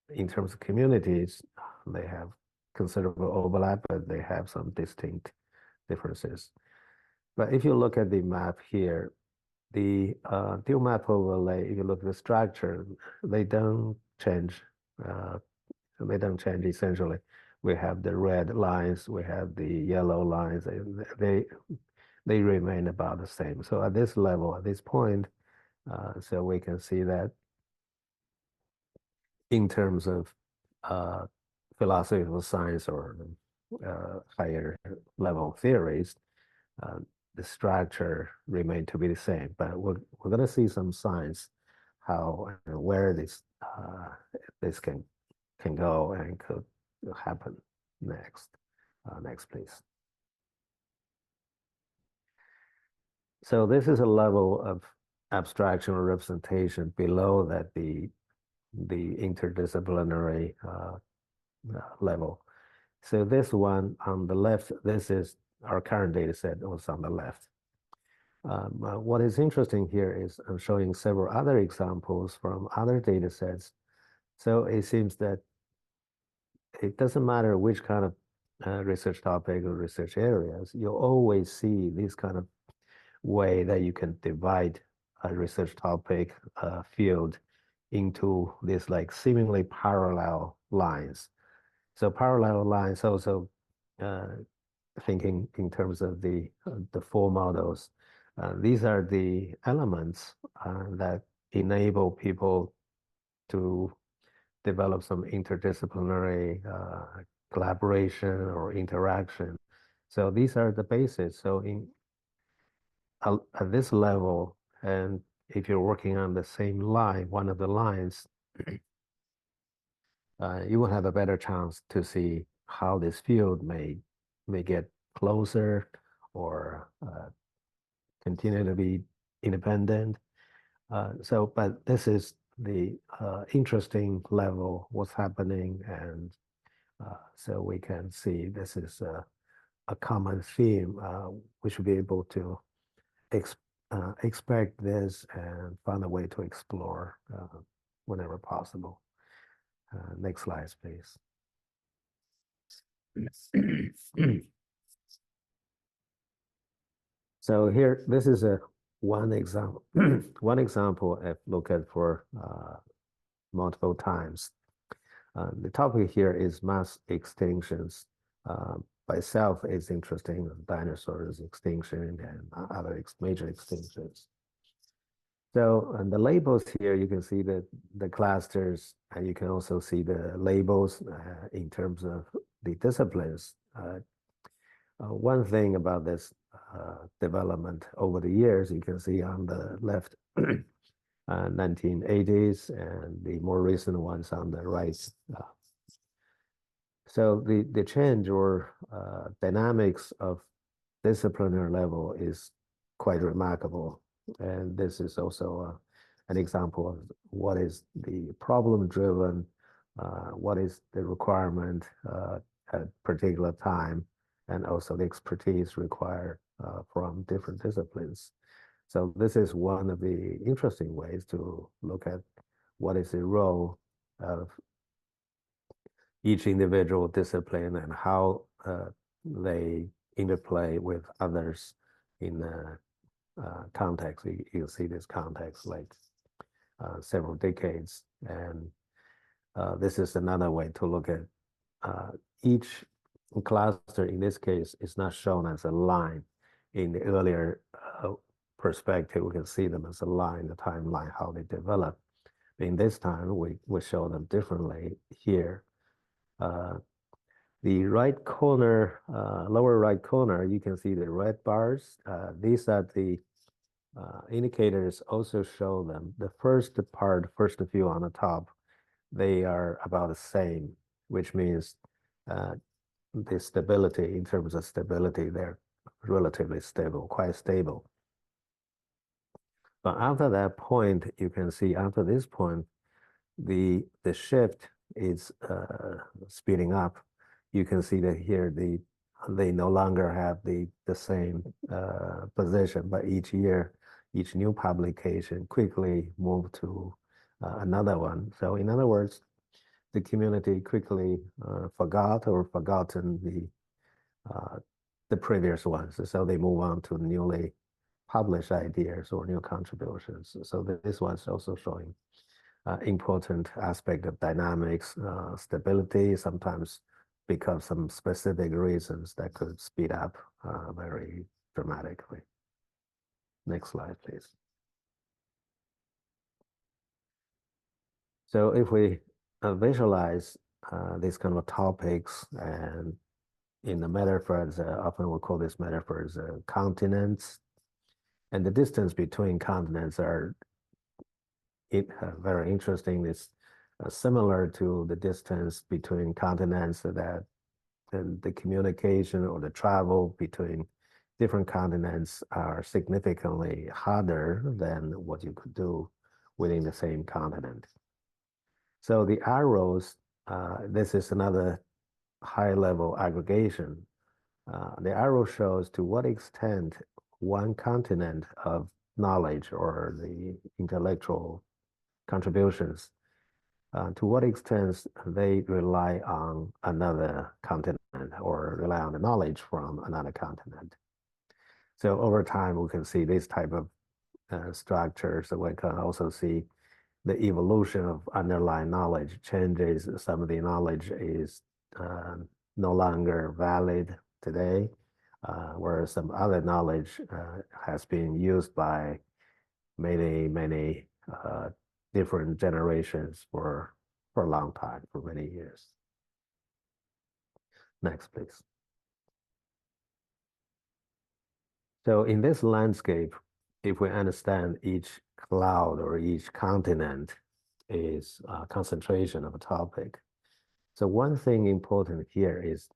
in terms of communities, they have considerable overlap, but they have some distinct differences. But if you look at the map here, the dual map overlay, if you look at the structure, they don't change. They don't change essentially. We have the red lines, we have the yellow lines, and they remain about the same. So at this level, at this point, so we can see that in terms of philosophical science or higher level theories, the structure remain to be the same. But we're going to see some signs how and where this can go and could happen next. Next, please. So this is a level of abstraction or representation below that the interdisciplinary level. So this one on the left, this is our current data set was on the left. What is interesting here is I'm showing several other examples from other data sets. So it seems that it doesn't matter which kind of research topic or research areas, you'll always see this kind of way that you can divide a research topic field into these like seemingly parallel lines. So parallel lines also thinking in terms of the four models. These are the elements that enable people to develop some interdisciplinary collaboration or interaction. So these are the bases. So at this level, and if you're working on the same line, one of the lines, you will have a better chance to see how this field may get closer or continue to be independent. But this is the interesting level, what's happening, and so we can see this is a common theme. We should be able to expect this and find a way to explore whenever possible. Next slide, please. So here, this is one example. One example I've looked at for multiple times. The topic here is mass extinctions. By itself, it's interesting, dinosaurs extinction and other major extinctions. So the labels here, you can see the clusters, and you can also see the labels in terms of the disciplines. One thing about this development over the years, you can see on the left, 1980s, and the more recent ones on the right. So the change or dynamics of disciplinary level is quite remarkable. And this is also an example of what is the problem-driven, what is the requirement at a particular time, and also the expertise required from different disciplines. So this is one of the interesting ways to look at what is the role of each individual discipline and how they interplay with others in context. You'll see this context like several decades. And this is another way to look at each cluster. In this case, is not shown as a line. In the earlier perspective, we can see them as a line, the timeline, how they develop. In this time, we show them differently here. The right corner, lower right corner, you can see the red bars. These are the indicators also show them. The first few on the top, they are about the same, which means the stability, in terms of stability, they're relatively stable, quite stable. But after that point, you can see after this point, the shift is speeding up. You can see that here they no longer have the same position, but each year, each new publication quickly move to another one. So in other words, the community quickly forgot or forgotten the previous ones. So they move on to newly published ideas or new contributions. So this one's also showing important aspect of dynamics, stability, sometimes because some specific reasons that could speed up very dramatically. Next slide, please. So if we visualize these kind of topics, and in the metaphors, often we call these metaphors continents, and the distance between continents are very interesting. It's similar to the distance between continents, that and the communication or the travel between different continents are significantly harder than what you could do within the same continent. So the arrows, this is another high-level aggregation. The arrow shows to what extent one continent of knowledge or the intellectual contributions, to what extent they rely on another continent or rely on the knowledge from another continent. So over time, we can see this type of structure. So we can also see the evolution of underlying knowledge changes. Some of the knowledge is no longer valid today, whereas some other knowledge has been used by many different generations for a long time, for many years. Next, please. So in this landscape, if we understand each cloud or each continent is a concentration of a topic. So one thing important here is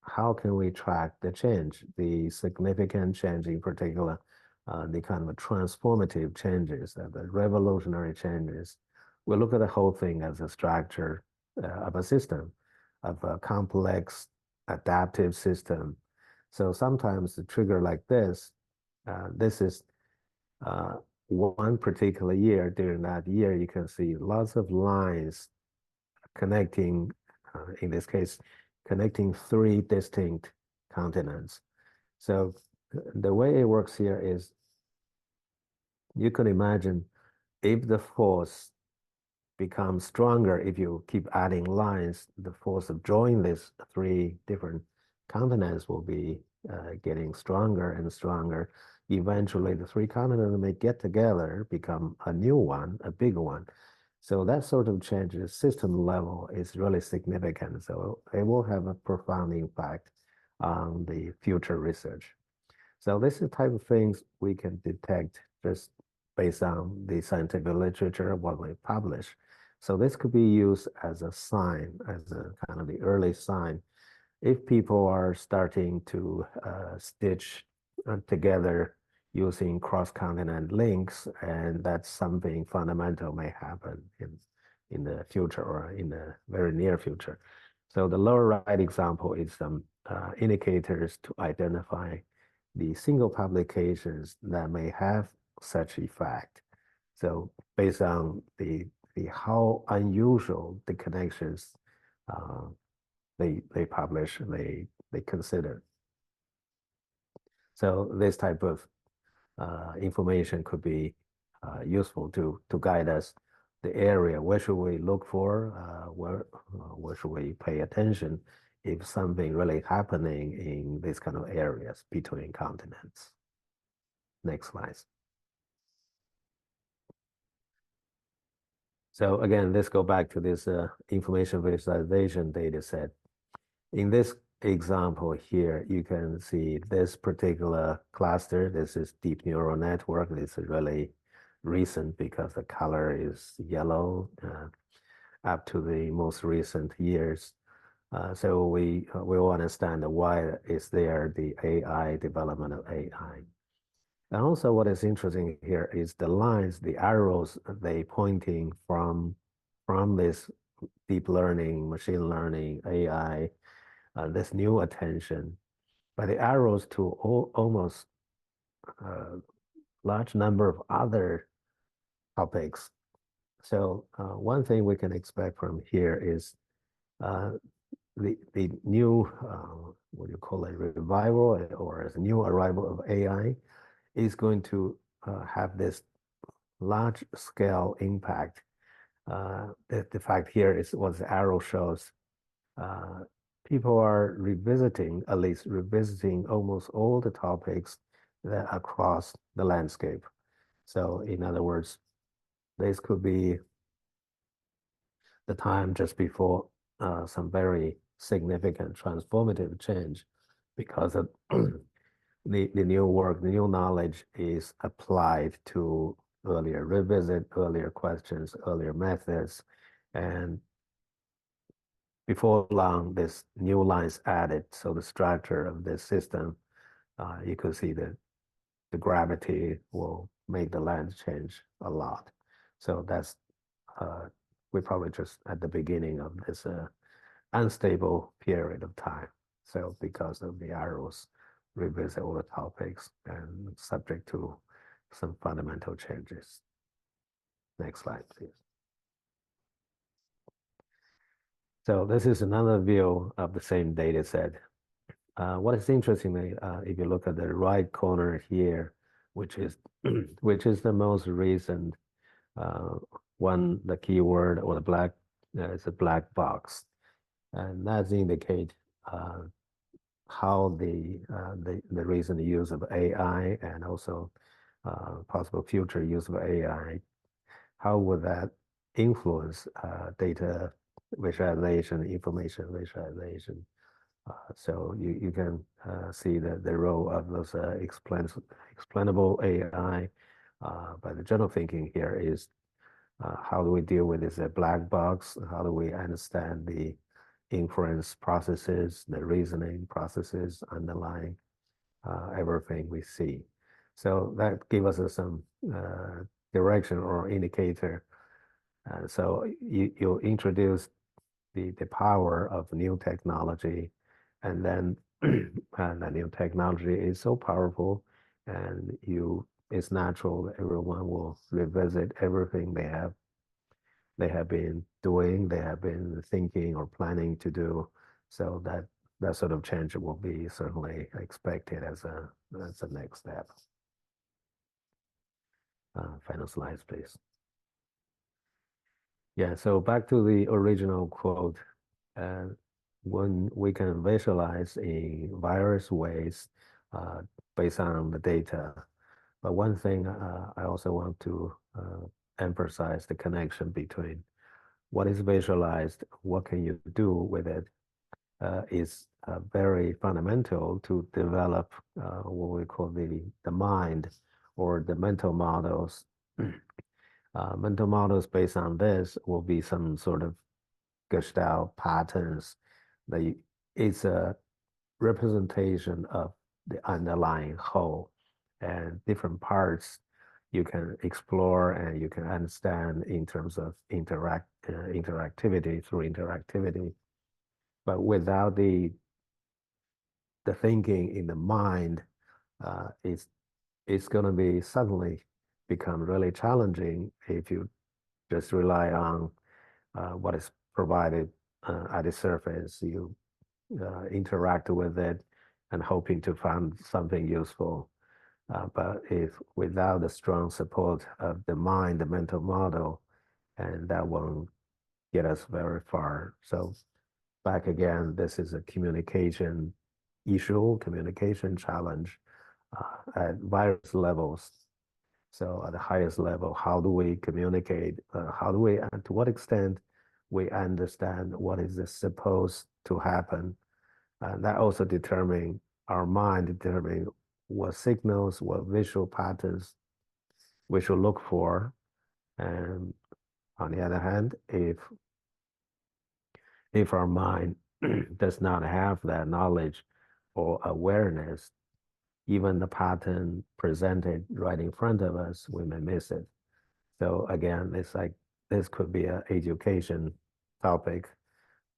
how can we track the change, the significant change, in particular, the kind of transformative changes, the revolutionary changes. We look at the whole thing as a structure of a system, of a complex adaptive system. So sometimes the trigger like this is one particular year. During that year, you can see lots of lines connecting, in this case, connecting 3 distinct continents. So the way it works here is you can imagine if the force becomes stronger, if you keep adding lines, the force of drawing these 3 different continents will be getting stronger and stronger. Eventually, the 3 continents may get together, become a new one, a bigger one. So that sort of change at system level is really significant. So it will have a profound impact on the future research. So this is the type of things we can detect just based on the scientific literature, what we publish. So this could be used as a sign, as a kind of the early sign. If people are starting to stitch together using cross-continent links, and that's something fundamental may happen in the future or in the very near future. So the lower right example is some indicators to identify the single publications that may have such effect. So based on the how unusual the connections they publish, they consider. So this type of information could be useful to guide us the area. Where should we look for? Where should we pay attention if something really happening in these kind of areas between continents? Next slide. So again, let's go back to this information visualization data set. In this example here, you can see this particular cluster. This is deep neural network. This is really recent because the color is yellow up to the most recent years. So we will understand why is there the AI, development of AI. And also what is interesting here is the lines, the arrows, they pointing from this deep learning, machine learning, AI, this new attention, but the arrows to almost large number of other topics. So one thing we can expect from here is the new, what do you call it, revival or as a new arrival of AI is going to have this large scale impact The fact here is what the arrow shows. People are revisiting, at least revisiting almost all the topics that across the landscape. So in other words, this could be the time just before some very significant transformative change, because of the new work, the new knowledge is applied to revisit earlier questions, earlier methods, and before long, this new lines added. So the structure of this system, you could see that the gravity will make the lens change a lot. So that's we're probably just at the beginning of this unstable period of time. So because of the arrows revisit all the topics and subject to some fundamental changes. Next slide, please. So this is another view of the same data set. What is interesting, if you look at the right corner here, which is the most recent one, the keyword or the black is a black box, and that indicate how the recent use of AI and also possible future use of AI, how would that influence data visualization, information visualization. So you can see the role of those explainable AI. But the general thinking here is how do we deal with this black box? How do we understand the inference processes, the reasoning processes underlying everything we see? So that gives us some direction or indicator. So you introduce the power of new technology, and then the new technology is so powerful, and it's natural that everyone will revisit everything they have been doing, they have been thinking or planning to do. So that sort of change will be certainly expected as a next step. Final slides, please. Yeah, so back to the original quote. When we can visualize in various ways based on the data. But one thing I also want to emphasize the connection between what is visualized, what can you do with it, is very fundamental to develop what we call the mind or the mental models. Mental models based on this will be some sort of Gestalt patterns. It's a representation of the underlying whole, and different parts you can explore and you can understand in terms of interactivity through interactivity. But without the thinking in the mind, it's going to be suddenly become really challenging if you just rely on what is provided at the surface. You interact with it and hoping to find something useful. But if without the strong support of the mind, the mental model, and that won't get us very far. So back again, this is a communication issue, communication challenge at various levels. So at the highest level, how do we communicate? How do we, and to what extent we understand what is supposed to happen? That also determine our mind, determine what signals, what visual patterns we should look for. And on the other hand, if our mind does not have that knowledge or awareness, even the pattern presented right in front of us, we may miss it. So again, it's like this could be an education topic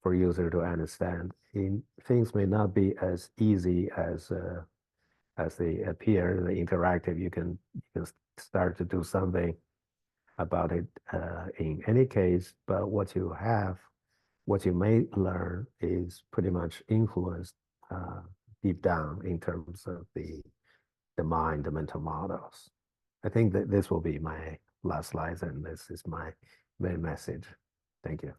for user to understand. Things may not be as easy as they appear. The interactive, you can start to do something about it in any case. But what you may learn is pretty much influenced deep down in terms of the mind, the mental models. I think that this will be my last slides, and this is my main message. Thank you.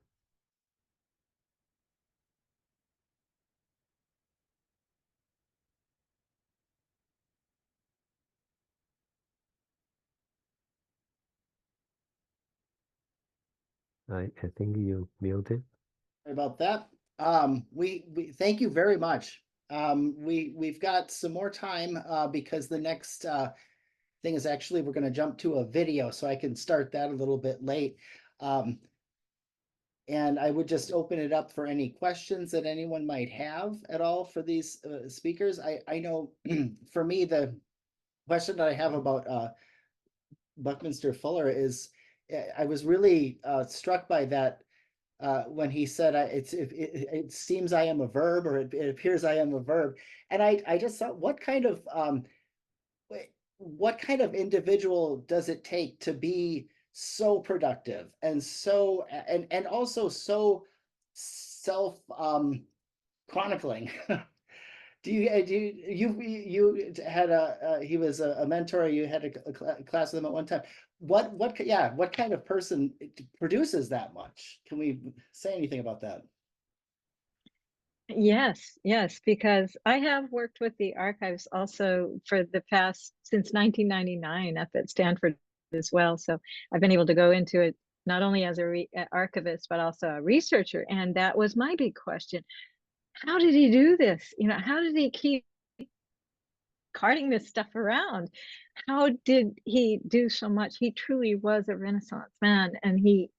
I think you muted. Sorry about that. We thank you very much. We've got some more time because the next thing is actually we're going to jump to a video, so I can start that a little bit late. And I would just open it up for any questions that anyone might have at all for these speakers. I know for me, the question that I have about Buckminster Fuller is I was really struck by that when he said it seems I am a verb, or it appears I am a verb. And I just thought, what kind of individual does it take to be so productive and so and also so self chronicling? You had he was a mentor, you had a class with him at one time. What kind of person produces that much? Can we say anything about that? Yes, yes, because I have worked with the archives also for the past, since 1999 up at Stanford as well. So I've been able to go into it not only as an archivist, but also a researcher. And that was my big question. How did he do this? You know, how did he keep carting this stuff around? How did he do so much? He truly was a Renaissance man, and he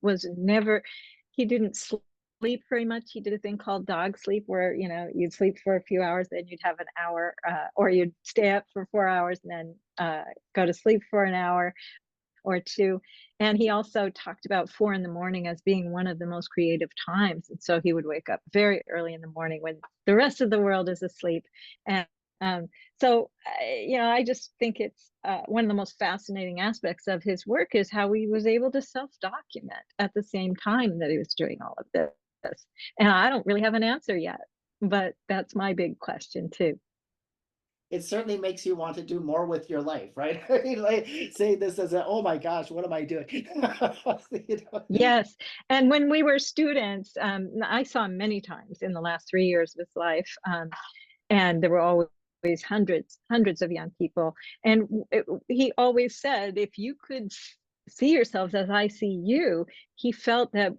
didn't sleep very much. He did a thing called dog sleep, where, you know, you'd sleep for a few hours, then you'd have an hour, or you'd stay up for 4 hours and then go to sleep for an hour or two. And he also talked about 4 in the morning as being one of the most creative times. And so he would wake up very early in the morning when the rest of the world is asleep. And you know, I just think it's one of the most fascinating aspects of his work is how he was able to self-document at the same time that he was doing all of this. And I don't really have an answer yet, but that's my big question too. It certainly makes you want to do more with your life, right? I mean, like, say this as a, oh my gosh, what am I doing? You know? Yes. And when we were students, I saw him many times in the last 3 years of his life. And there were always hundreds of young people. And he always said, if you could see yourselves as I see you, he felt that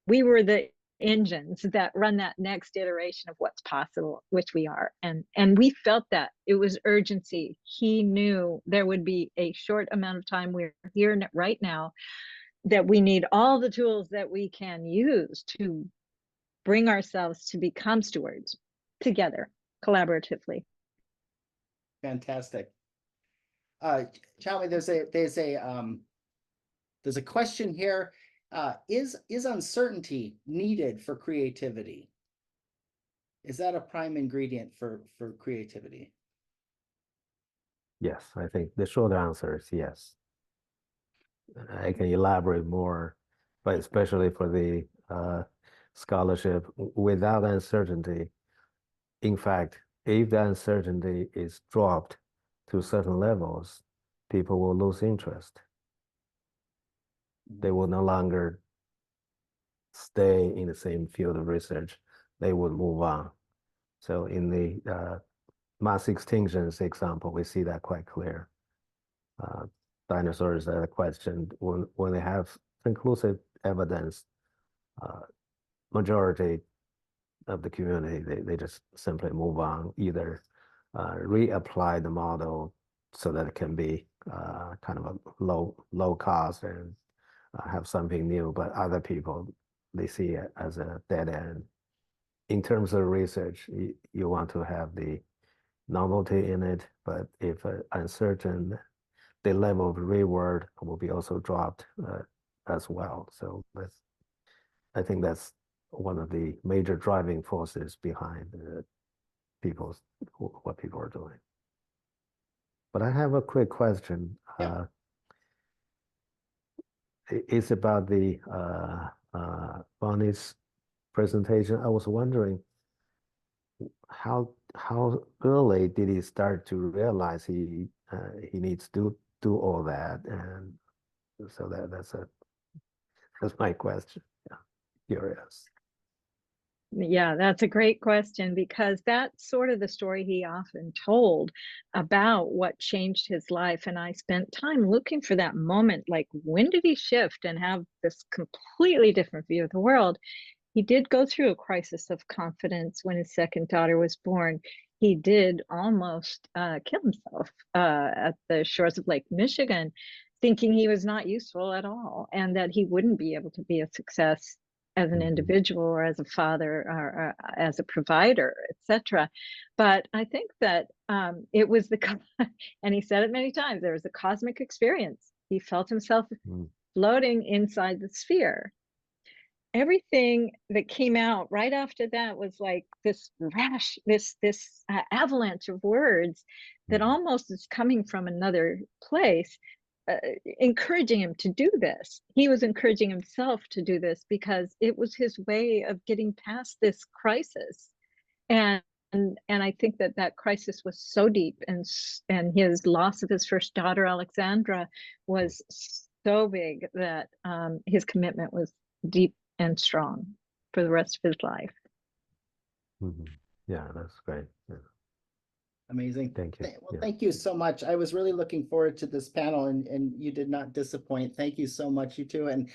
we were the engines that run that next iteration of what's possible, which we are. And we felt that it was urgency. He knew there would be a short amount of time. We're here right now, that we need all the tools that we can use to bring ourselves to become stewards together, collaboratively. Fantastic. Chaomei, there's a question here. Is uncertainty needed for creativity? Is that a prime ingredient for creativity? Yes, I think the short answer is yes. I can elaborate more, but especially for the scholarship, without uncertainty, in fact, if the uncertainty is dropped to certain levels, people will lose interest. They will no longer stay in the same field of research. They would move on. So in the mass extinctions example, we see that quite clear. Dinosaurs are a question. When they have conclusive evidence, majority of the community, they just simply move on, either reapply the model so that it can be kind of a low cost and have something new, but other people, they see it as a dead end. In terms of research, you want to have the novelty in it, but if uncertain, the level of reward will be also dropped as well. So I think that's one of the major driving forces behind what people are doing. But I have a quick question. Yeah. It's about the Bonnie's presentation. I was wondering how early did he start to realize he needs to do all that, and so that's a That's my question. Yeah, curious. Yeah, that's a great question because that's sort of the story he often told about what changed his life. And I spent time looking for that moment, like when did he shift and have this completely different view of the world? He did go through a crisis of confidence when his second daughter was born. He did almost kill himself at the shores of Lake Michigan, thinking he was not useful at all and that he wouldn't be able to be a success as an individual or as a father or as a provider, etc. But I think that it was and he said it many times, there was a cosmic experience. He felt himself floating inside the sphere. Everything that came out right after that was like this rash, this avalanche of words that almost is coming from another place, encouraging him to do this. He was encouraging himself to do this because it was his way of getting past this crisis. And I think that that crisis was so deep, and his loss of his first daughter, Alexandra, was so big that his commitment was deep and strong for the rest of his life. Yeah, that's great. Yeah. Amazing. Thank you. Well, thank you so much. I was really looking forward to this panel, and you did not disappoint. Thank you so much, you two. And